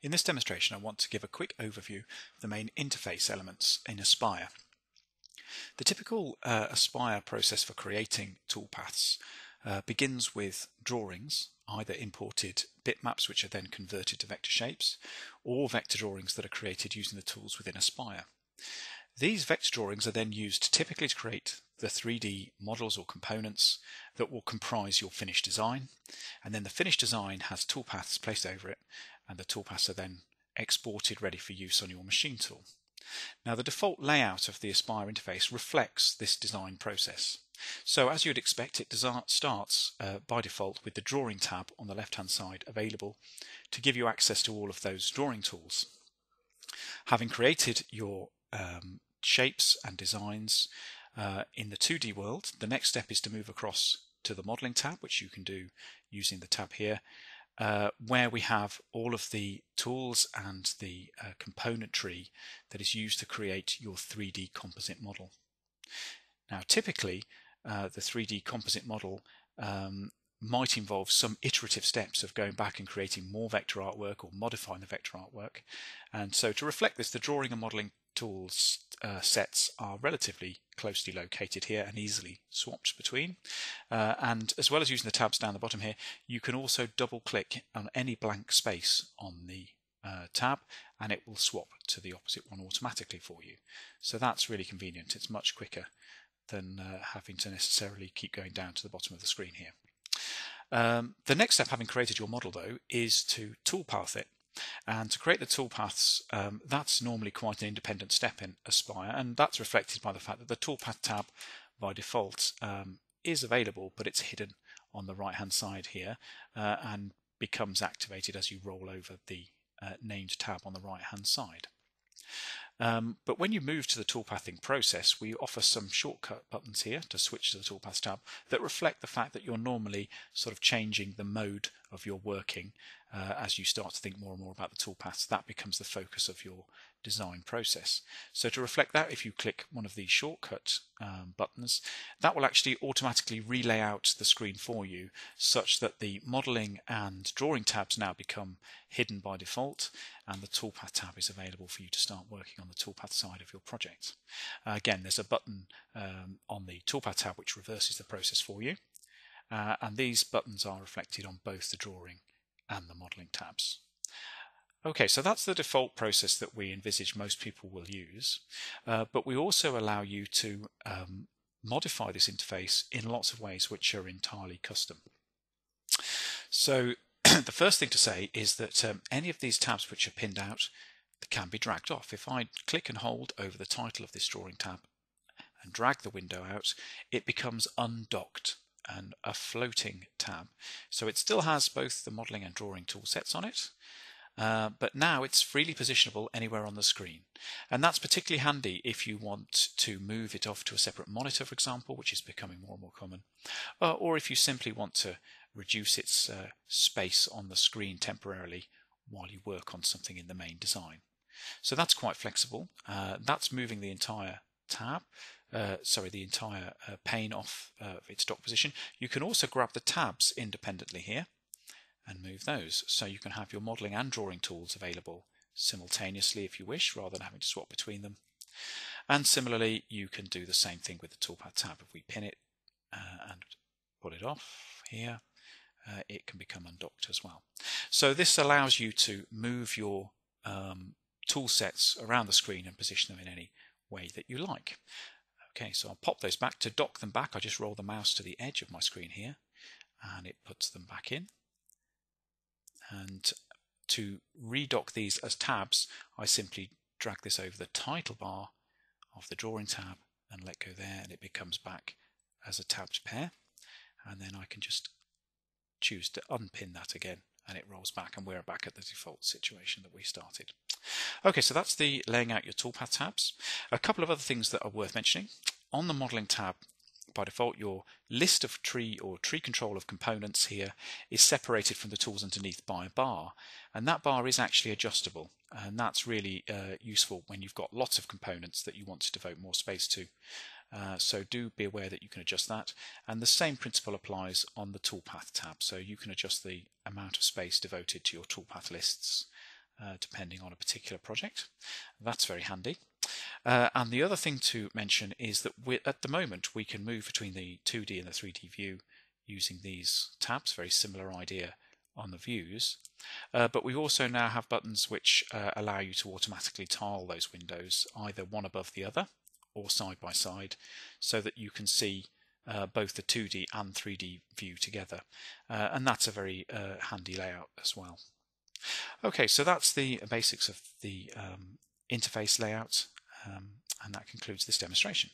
In this demonstration, I want to give a quick overview of the main interface elements in Aspire. The typical Aspire process for creating toolpaths begins with drawings, either imported bitmaps which are then converted to vector shapes, or vector drawings that are created using the tools within Aspire. These vector drawings are then used typically to create the 3D models or components that will comprise your finished design, and then the finished design has toolpaths placed over it, and the toolpaths are then exported ready for use on your machine tool. Now, the default layout of the Aspire interface reflects this design process. So as you'd expect, it starts by default with the Drawing tab on the left-hand side available to give you access to all of those drawing tools. Having created your shapes and designs in the 2D world, the next step is to move across to the Modeling tab, which you can do using the tab here, where we have all of the tools and the component tree that is used to create your 3D composite model. Now, typically, the 3D composite model might involve some iterative steps of going back and creating more vector artwork or modifying the vector artwork. And so to reflect this, the drawing and modeling tools sets are relatively closely located here and easily swapped between. And as well as using the tabs down the bottom here, you can also double click on any blank space on the tab and it will swap to the opposite one automatically for you. So that's really convenient. It's much quicker than having to necessarily keep going down to the bottom of the screen here. The next step, having created your model though, is to toolpath it. And to create the toolpaths, that's normally quite an independent step in Aspire, and that's reflected by the fact that the toolpath tab by default is available, but it's hidden on the right hand side here and becomes activated as you roll over the named tab on the right hand side. But when you move to the toolpathing process, we offer some shortcut buttons here to switch to the toolpath tab that reflect the fact that you're normally sort of changing the mode of your working as you start to think more and more about the toolpaths. That becomes the focus of your design process. So to reflect that, if you click one of these shortcut buttons, that will actually automatically relay out the screen for you such that the modeling and drawing tabs now become hidden by default, and the toolpath tab is available for you to start working on the toolpath side of your project. Again, there's a button on the toolpath tab which reverses the process for you, and these buttons are reflected on both the drawing and the modeling tabs. Okay, so that's the default process that we envisage most people will use, but we also allow you to modify this interface in lots of ways which are entirely custom. So the first thing to say is that any of these tabs which are pinned out can be dragged off. If I click and hold over the title of this drawing tab and drag the window out, it becomes undocked and a floating tab. So it still has both the modeling and drawing tool sets on it, but now it's freely positionable anywhere on the screen. And that's particularly handy if you want to move it off to a separate monitor, for example, which is becoming more and more common, or if you simply want to reduce its space on the screen temporarily while you work on something in the main design. So that's quite flexible. That's moving the entire tab, the entire pane off its dock position. You can also grab the tabs independently here and move those, so you can have your modeling and drawing tools available simultaneously if you wish, rather than having to swap between them. And similarly, you can do the same thing with the toolpath tab. If we pin it and pull it off here, it can become undocked as well. So this allows you to move your tool sets around the screen and position them in any way that you like. Okay, so I'll pop those back. To dock them back, I just roll the mouse to the edge of my screen here and it puts them back in. And to redock these as tabs, I simply drag this over the title bar of the drawing tab and let go there, and it becomes back as a tabbed pair. And then I can just choose to unpin that again and it rolls back, and we're back at the default situation that we started. Okay, so that's the laying out your toolpath tabs. A couple of other things that are worth mentioning. On the modeling tab, by default, your list of tree or tree control of components here is separated from the tools underneath by a bar, and that bar is actually adjustable, and that's really useful when you've got lots of components that you want to devote more space to. So do be aware that you can adjust that, and the same principle applies on the toolpath tab, so you can adjust the amount of space devoted to your toolpath lists depending on a particular project. That's very handy. And the other thing to mention is that at the moment we can move between the 2D and the 3D view using these tabs. Very similar idea on the views, but we also now have buttons which allow you to automatically tile those windows either one above the other or side by side, so that you can see both the 2D and 3D view together, and that's a very handy layout as well. Okay, so that's the basics of the interface layout, and that concludes this demonstration.